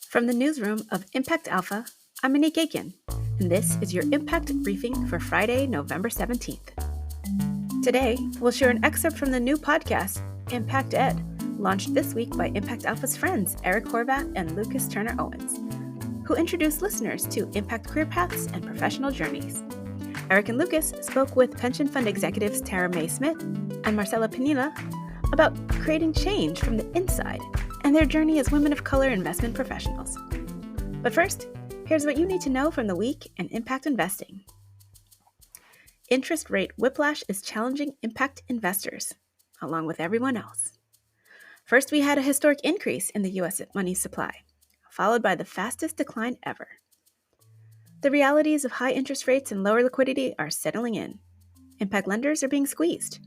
From the newsroom of ImpactAlpha, I'm Monique Aiken, and this is your Impact Briefing for Friday, November 17th. Today, we'll share an excerpt from the new podcast, Impact Ed, launched this week by ImpactAlpha's friends Eric Horvath and Lucas Turner-Owens, who introduce listeners to impact career paths and professional journeys. Eric and Lucas spoke with pension fund executives Tara Mei Smith and Marcela Pinilla about creating change from the inside and their journey as women of color investment professionals. But first, here's what you need to know from the week in impact investing. Interest rate whiplash is challenging impact investors, along with everyone else. First, we had a historic increase in the U.S. money supply, followed by the fastest decline ever. The realities of high interest rates and lower liquidity are settling in. Impact lenders are being squeezed,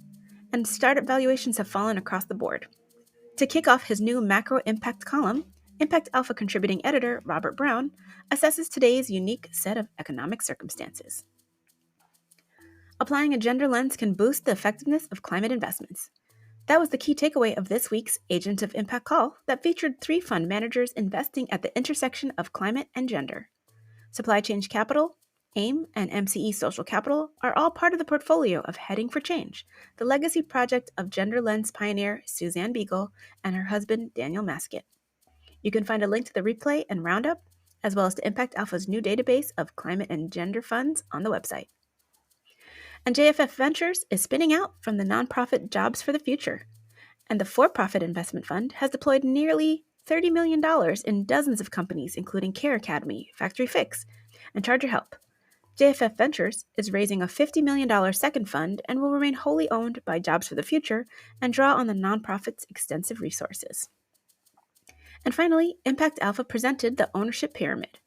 and startup valuations have fallen across the board. To kick off his new macro impact column, ImpactAlpha contributing editor Robert Brown assesses today's unique set of economic circumstances. Applying a gender lens can boost the effectiveness of climate investments. That was the key takeaway of this week's Agent of Impact call that featured 3 fund managers investing at the intersection of climate and gender. Supply Change Capital, AIM, and MCE Social Capital are all part of the portfolio of Heading for Change, the legacy project of gender lens pioneer Suzanne Beagle and her husband Daniel Maskett. You can find a link to the replay and roundup, as well as to ImpactAlpha's new database of climate and gender funds on the website. And JFF Ventures is spinning out from the nonprofit Jobs for the Future, and the for-profit investment fund has deployed nearly $30 million in dozens of companies, including Care Academy, Factory Fix, and Charger Help. JFF Ventures is raising a $50 million second fund and will remain wholly owned by Jobs for the Future and draw on the nonprofit's extensive resources. And finally, ImpactAlpha presented the Ownership Pyramid.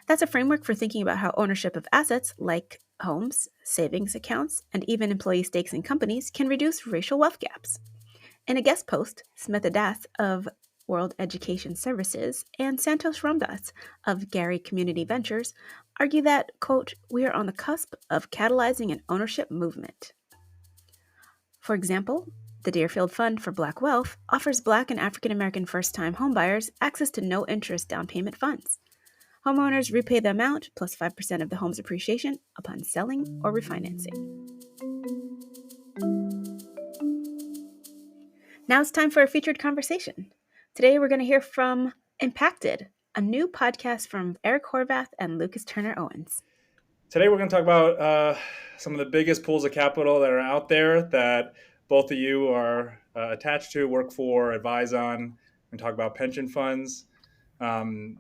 That's a framework for thinking about how ownership of assets like homes, savings accounts, and even employee stakes in companies can reduce racial wealth gaps. In a guest post, Smitha Das of World Education Services and Santosh Ramdas of Gary Community Ventures argue that, quote, we are on the cusp of catalyzing an ownership movement. For example, the Deerfield Fund for Black Wealth offers Black and African American first-time homebuyers access to no-interest down payment funds. Homeowners repay the amount plus 5% of the home's appreciation upon selling or refinancing. Now it's time for a featured conversation. Today we're going to hear from Impacted, a new podcast from Eric Horvath and Lucas Turner-Owens. Today we're going to talk about some of the biggest pools of capital that are out there that both of you are attached to, work for, advise on, and talk about pension funds. And,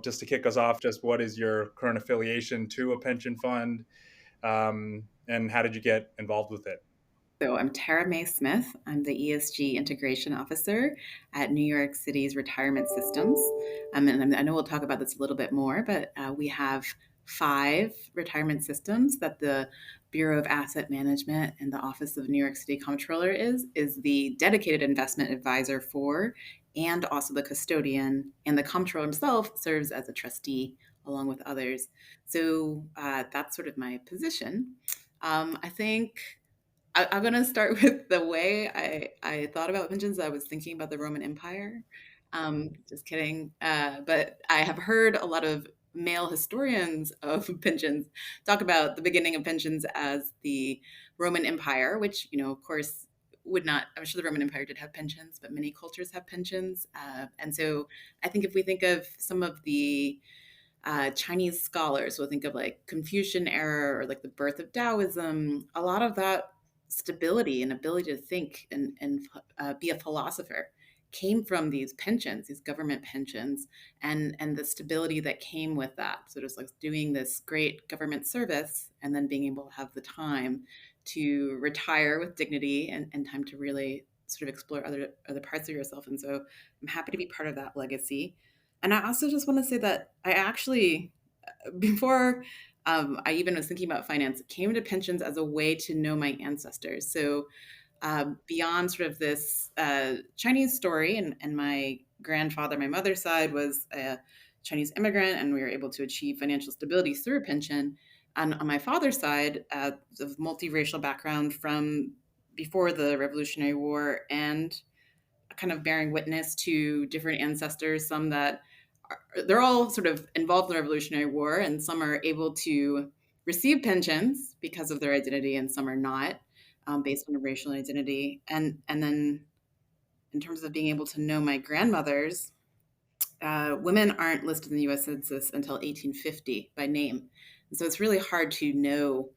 just to kick us off, just what is your current affiliation to a pension fund, and how did you get involved with it? So I'm Tara Mei Smith. I'm the ESG Integration Officer at New York City's Retirement Systems. And I know we'll talk about this a little bit more, but we have 5 retirement systems that the Bureau of Asset Management and the Office of New York City Comptroller is the dedicated investment advisor for, and also the custodian. And the Comptroller himself serves as a trustee along with others. So that's sort of my position. I think I'm going to start with the way I thought about pensions. I was thinking about the Roman Empire. Just kidding. But I have heard a lot of male historians of pensions talk about the beginning of pensions as the Roman Empire, which, of course, I'm sure the Roman Empire did have pensions, but many cultures have pensions. And so I think if we think of some of the Chinese scholars, we'll think of like Confucian era or like the birth of Taoism, a lot of that stability and ability to think and be a philosopher came from these pensions, these government pensions, and the stability that came with that. So just like doing this great government service and then being able to have the time to retire with dignity and time to really sort of explore other parts of yourself. And so I'm happy to be part of that legacy. And I also just want to say that I actually, before I even was thinking about finance, came to pensions as a way to know my ancestors. So beyond sort of this Chinese story, and my grandfather, my mother's side, was a Chinese immigrant, and we were able to achieve financial stability through a pension. And on my father's side, of multiracial background from before the Revolutionary War, and kind of bearing witness to different ancestors, some that they're all sort of involved in the Revolutionary War, and some are able to receive pensions because of their identity, and some are not, based on a racial identity. And then in terms of being able to know my grandmothers, women aren't listed in the U.S. Census until 1850 by name, and so it's really hard to know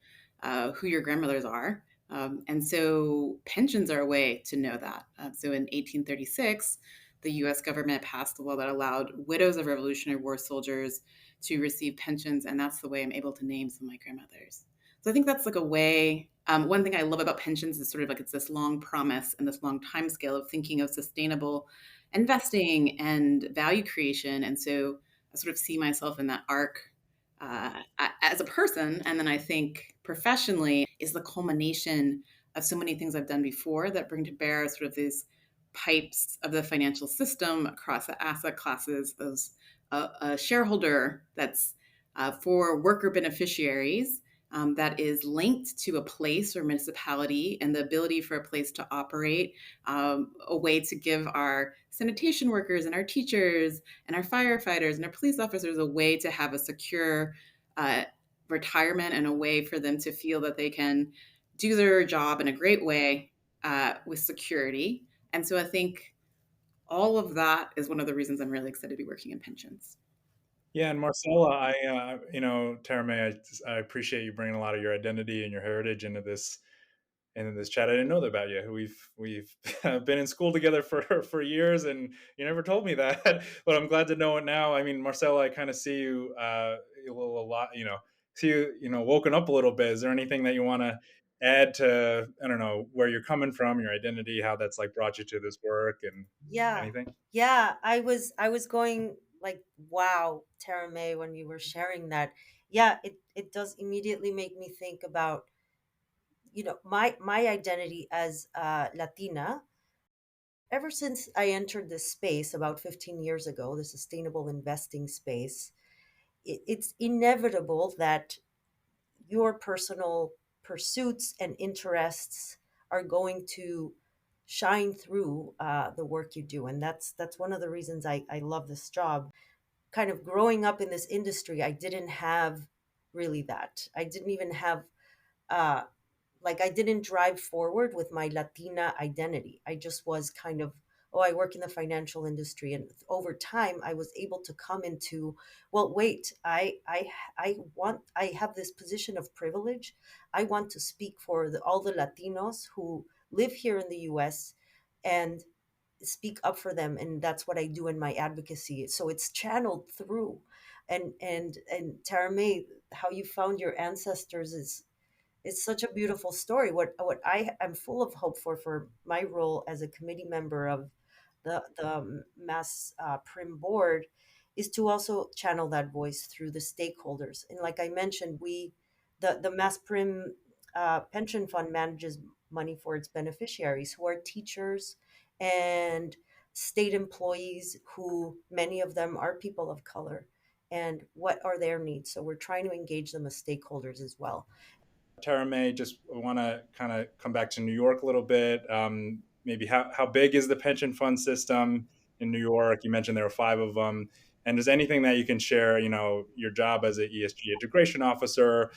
who your grandmothers are. And so pensions are a way to know that. So in 1836, the U.S. government passed a law that allowed widows of Revolutionary War soldiers to receive pensions, and that's the way I'm able to name some of my grandmothers. So I think that's like a way. One thing I love about pensions is sort of like it's this long promise and this long time scale of thinking of sustainable investing and value creation. And so I sort of see myself in that arc as a person. And then I think professionally is the culmination of so many things I've done before that bring to bear sort of these pipes of the financial system across the asset classes, as a shareholder that's for worker beneficiaries, that is linked to a place or municipality and the ability for a place to operate, a way to give our sanitation workers and our teachers and our firefighters and our police officers a way to have a secure retirement, and a way for them to feel that they can do their job in a great way with security. And so I think all of that is one of the reasons I'm really excited to be working in pensions. Yeah, and Marcela, Tara May, I appreciate you bringing a lot of your identity and your heritage into this chat. I didn't know that about you. We've been in school together for years, and you never told me that. But I'm glad to know it now. I mean, Marcela, I kind of see you a lot. See you, woken up a little bit. Is there anything that you want to add to, I don't know, where you're coming from, your identity, how that's like brought you to this work, and Yeah. anything? Yeah. I was going like, wow, Tara May, when you were sharing that. Yeah, it does immediately make me think about, my identity as Latina. Ever since I entered this space about 15 years ago, the sustainable investing space, it's inevitable that your personal pursuits and interests are going to shine through the work you do, and that's one of the reasons I love this job. Kind of growing up in this industry, I didn't have really that. I didn't even have uh, like I didn't drive forward with my Latina identity. I just was kind of, oh, I work in the financial industry, and over time I was able to come into, well, wait, I have this position of privilege. I want to speak for all the Latinos who live here in the U.S. and speak up for them, and that's what I do in my advocacy. So it's channeled through, and Tara May, how you found your ancestors is it's such a beautiful story. What I am full of hope for my role as a committee member of the Mass Prim board is to also channel that voice through the stakeholders. And like I mentioned, the Mass Prim pension fund manages money for its beneficiaries, who are teachers and state employees, who many of them are people of color. And what are their needs? So we're trying to engage them as stakeholders as well. Tara May, just want to kind of come back to New York a little bit. Maybe how big is the pension fund system in New York? You mentioned there are 5 of them. And is anything that you can share, your job as an ESG integration officer?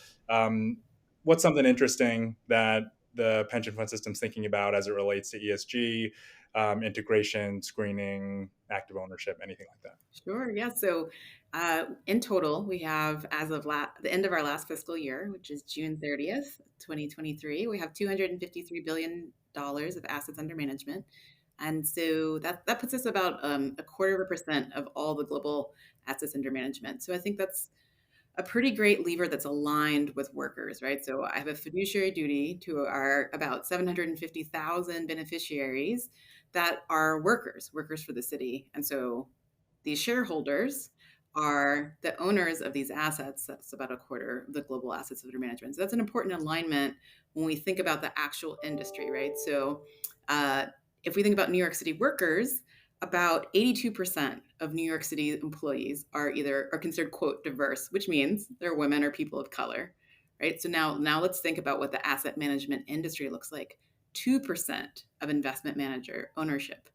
What's something interesting that the pension fund system's thinking about as it relates to ESG, integration, screening, active ownership, anything like that? Sure. Yeah. So, in total, we have, as of the end of our last fiscal year, which is June 30th, 2023, we have $253 billion of assets under management. And so that puts us about a quarter of a percent of all the global assets under management. So I think that's a pretty great lever that's aligned with workers, right? So I have a fiduciary duty to our about 750,000 beneficiaries that are workers for the city. And so these shareholders are the owners of these assets. That's about a quarter of the global assets under management. So that's an important alignment when we think about the actual industry, right? So if we think about New York City workers, about 82% of New York City employees are considered, quote, diverse, which means they're women or people of color, right? So now let's think about what the asset management industry looks like. 2% of investment manager ownership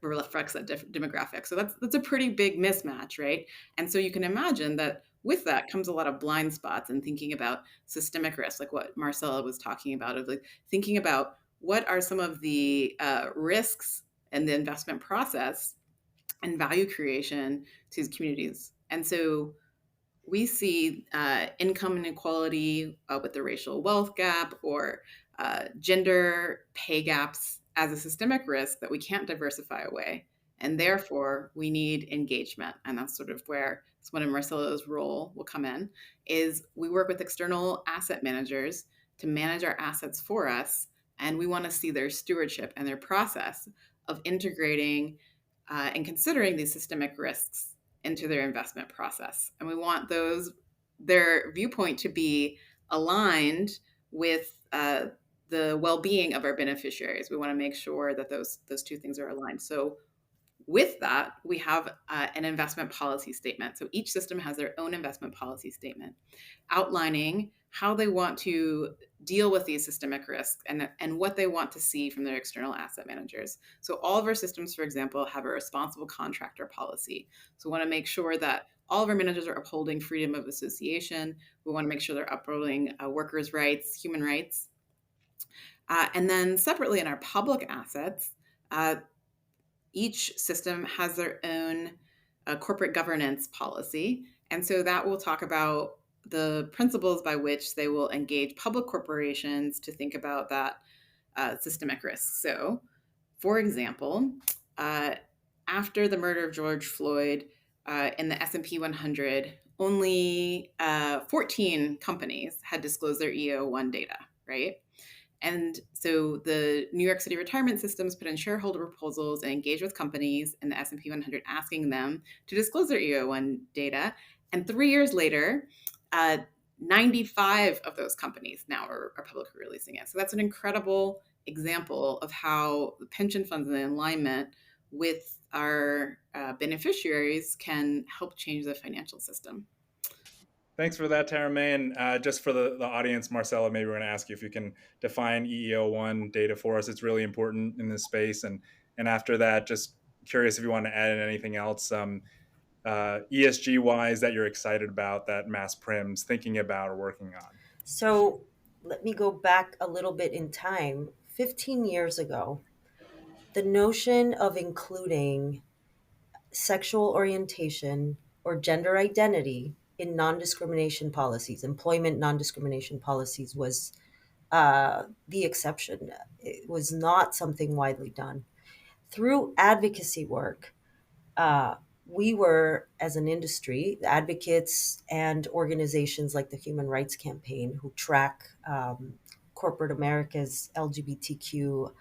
reflects that demographic. So that's a pretty big mismatch, right? And so you can imagine that with that comes a lot of blind spots in thinking about systemic risk, like what Marcela was talking about, of like thinking about what are some of the risks in the investment process and value creation to these communities. And so we see income inequality with the racial wealth gap or gender pay gaps as a systemic risk that we can't diversify away. And therefore, we need engagement. And that's sort of where one of Marcela's role will come in, is we work with external asset managers to manage our assets for us. And we want to see their stewardship and their process of integrating and considering these systemic risks into their investment process. And we want their viewpoint to be aligned with the well-being of our beneficiaries. We want to make sure that those two things are aligned. So with that, we have an investment policy statement. So each system has their own investment policy statement outlining how they want to deal with these systemic risks and what they want to see from their external asset managers. So all of our systems, for example, have a responsible contractor policy. So we want to make sure that all of our managers are upholding freedom of association. We want to make sure they're upholding workers' rights, human rights. And then separately in our public assets, each system has their own corporate governance policy. And so that will talk about the principles by which they will engage public corporations to think about that systemic risk. So, for example, after the murder of George Floyd in the S&P 100, only 14 companies had disclosed their EO1 data, right? And so the New York City retirement systems put in shareholder proposals and engaged with companies in the S&P 100, asking them to disclose their EO1 data. And 3 years later, 95 of those companies now are publicly releasing it. So that's an incredible example of how the pension funds and the alignment with our beneficiaries can help change the financial system. Thanks for that, Tara Mei. And just for the audience, Marcela, maybe we're going to ask you if you can define EEO1 data for us. It's really important in this space. And after that, just curious if you want to add in anything else ESG-wise that you're excited about that Mass Prim's thinking about or working on. So let me go back a little bit in time. 15 years ago, the notion of including sexual orientation or gender identity in non-discrimination policies, employment non-discrimination policies, was the exception. It was not something widely done. Through advocacy work, we were, as an industry, the advocates and organizations like the Human Rights Campaign, who track corporate America's LGBTQ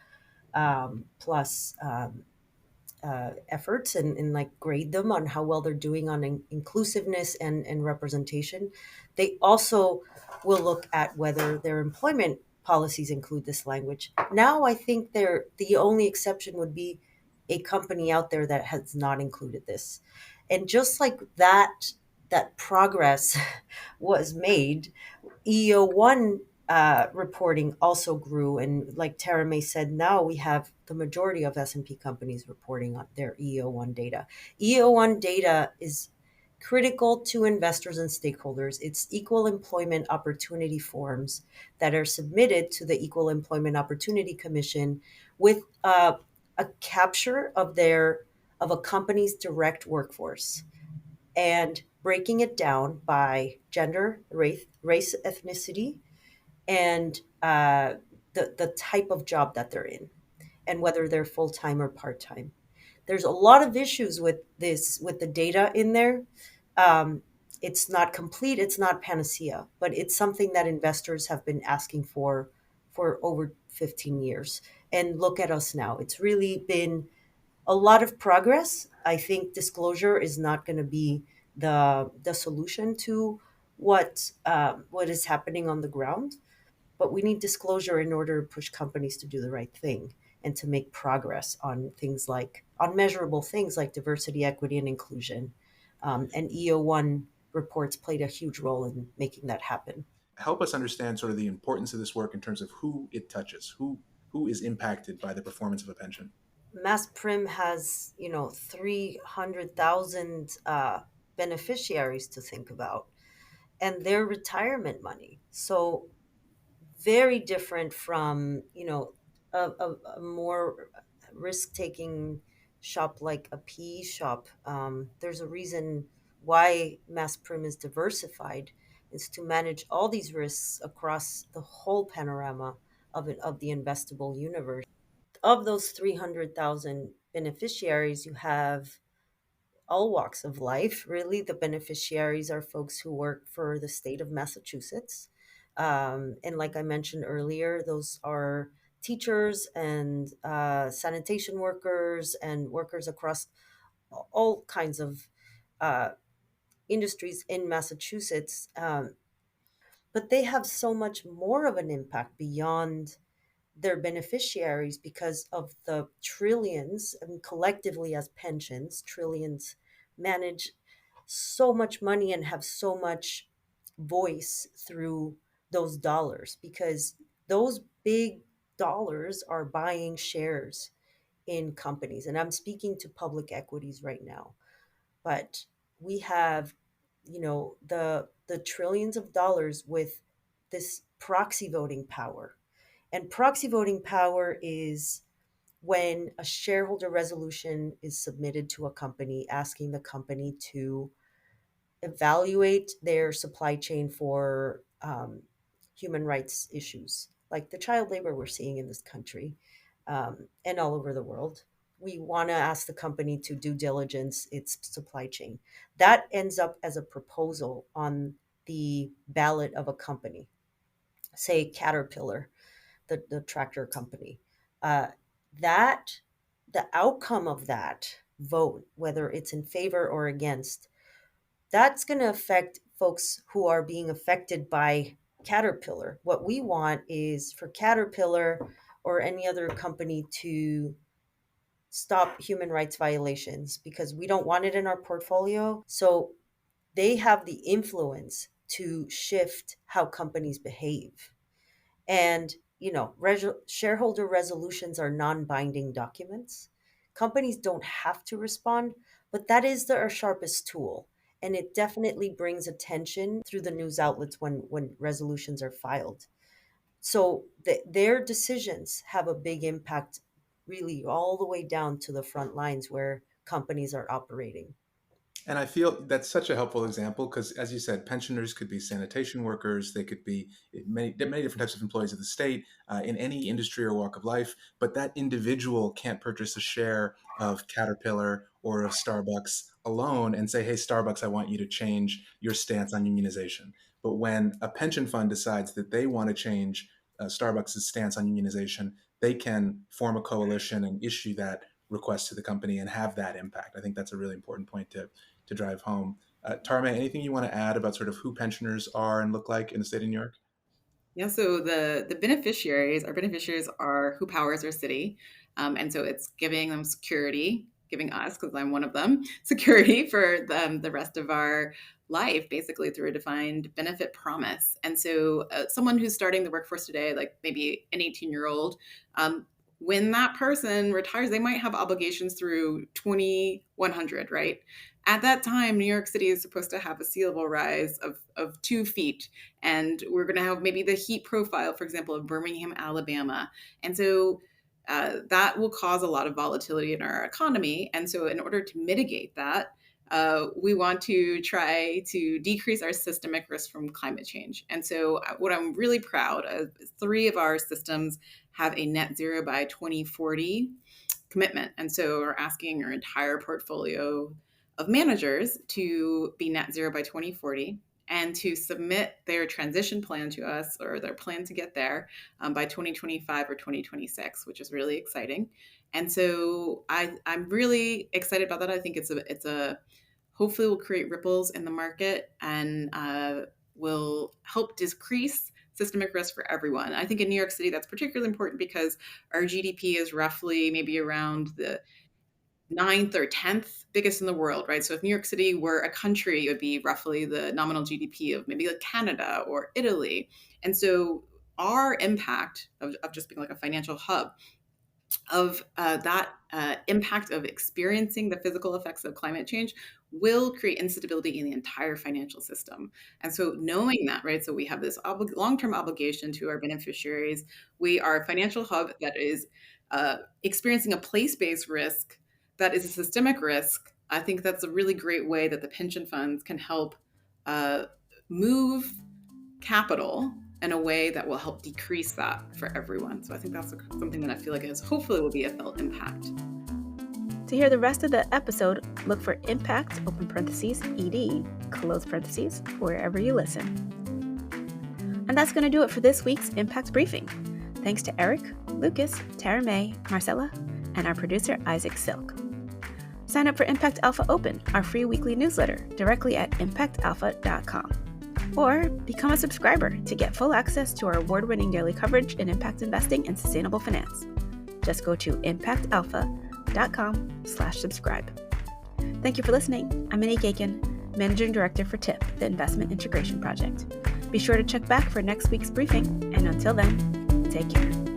plus efforts and like grade them on how well they're doing on inclusiveness and representation. They also will look at whether their employment policies include this language. Now I think the only exception would be a company out there that has not included this. And just like that progress was made, EO1 reporting also grew, and like Tara Mei said, now we have the majority of S&P companies reporting on their EO1 data. EO1 data is critical to investors and stakeholders. It's equal employment opportunity forms that are submitted to the Equal Employment Opportunity Commission with a capture of a company's direct workforce and breaking it down by gender, race, ethnicity, and the type of job that they're in, and whether they're full-time or part-time. There's a lot of issues with the data in there. It's not complete, it's not panacea, but it's something that investors have been asking for over 15 years. And look at us now. It's really been a lot of progress. I think disclosure is not going to be the solution to what is happening on the ground, but we need disclosure in order to push companies to do the right thing and to make progress on measurable things like diversity, equity, and inclusion. And EO1 reports played a huge role in making that happen. Help us understand sort of the importance of this work in terms of who it touches, who is impacted by the performance of a pension. Mass Prim has, 300,000 beneficiaries to think about, and their retirement money. So very different from, a more risk-taking shop like a PE shop. There's a reason why Mass Prim is diversified, is to manage all these risks across the whole panorama of the investable universe. Of those 300,000 beneficiaries, you have all walks of life. Really, the beneficiaries are folks who work for the state of Massachusetts. And like I mentioned earlier, those are teachers and sanitation workers and workers across all kinds of uh, industries in Massachusetts. But they have so much more of an impact beyond their beneficiaries because of the trillions, and collectively as pensions, trillions manage so much money and have so much voice through those dollars, because those big dollars are buying shares in companies. And I'm speaking to public equities right now. But we have, the trillions of dollars with this proxy voting power. And proxy voting power is when a shareholder resolution is submitted to a company asking the company to evaluate their supply chain for human rights issues, like the child labor we're seeing in this country, and all over the world. We want to ask the company to due diligence its supply chain. That ends up as a proposal on the ballot of a company, say Caterpillar, the tractor company. Uh, that the outcome of that vote, whether it's in favor or against, that's going to affect folks who are being affected by Caterpillar. What we want is for Caterpillar or any other company to stop human rights violations, because we don't want it in our portfolio. So they have the influence to shift how companies behave. And, shareholder resolutions are non binding documents. Companies don't have to respond, but that is our sharpest tool. And it definitely brings attention through the news outlets when resolutions are filed. So their decisions have a big impact, really, all the way down to the front lines where companies are operating. And I feel that's such a helpful example because, as you said, pensioners could be sanitation workers, they could be many different types of employees of the state in any industry or walk of life. But that individual can't purchase a share of Caterpillar or of Starbucks alone and say, "Hey, Starbucks, I want you to change your stance on unionization." But when a pension fund decides that they want to change Starbucks' stance on unionization, they can form a coalition and issue that request to the company and have that impact. I think that's a really important point to drive home. Tara Mei, anything you want to add about sort of who pensioners are and look like in the state of New York? Yeah, so the beneficiaries, our beneficiaries are who powers our city. And so it's giving them security, giving us, because I'm one of them, security for the rest of our life, basically through a defined benefit promise. And so someone who's starting the workforce today, like maybe an 18-year-old, when that person retires, they might have obligations through 2100, right? At that time, New York City is supposed to have a sea level rise of 2 feet. And we're going to have maybe the heat profile, for example, of Birmingham, Alabama. And so that will cause a lot of volatility in our economy. And so, in order to mitigate that, we want to try to decrease our systemic risk from climate change. And so, what I'm really proud of is 3 of our systems have a net zero by 2040 commitment. And so, we're asking our entire portfolio of managers to be net zero by 2040 and to submit their transition plan to us, or their plan to get there, by 2025 or 2026, which is really exciting. And so I'm really excited about that. I think it's a hopefully will create ripples in the market and will help decrease systemic risk for everyone. I think in New York City, that's particularly important because our GDP is roughly maybe around the ninth or 10th biggest in the world, right? So if New York City were a country, it would be roughly the nominal GDP of maybe like Canada or Italy. And so our impact of just being like a financial hub that impact of experiencing the physical effects of climate change will create instability in the entire financial system. And so knowing that, right, so we have this long-term obligation to our beneficiaries. We are a financial hub that is experiencing a place-based risk that is a systemic risk. I think that's a really great way that the pension funds can help move capital in a way that will help decrease that for everyone. So I think that's something that I feel like hopefully will be a felt impact. To hear the rest of the episode, look for Impact, open parentheses, ED, close parentheses, wherever you listen. And that's going to do it for this week's Impact Briefing. Thanks to Eric, Lucas, Tara Mei, Marcela, and our producer, Isaac Silk. Sign up for Impact Alpha Open, our free weekly newsletter, directly at ImpactAlpha.com. Or become a subscriber to get full access to our award-winning daily coverage in impact investing and sustainable finance. Just go to ImpactAlpha.com/subscribe. Thank you for listening. I'm Monique Aiken, Managing Director for TIP, the Investment Integration Project. Be sure to check back for next week's briefing, and until then, take care.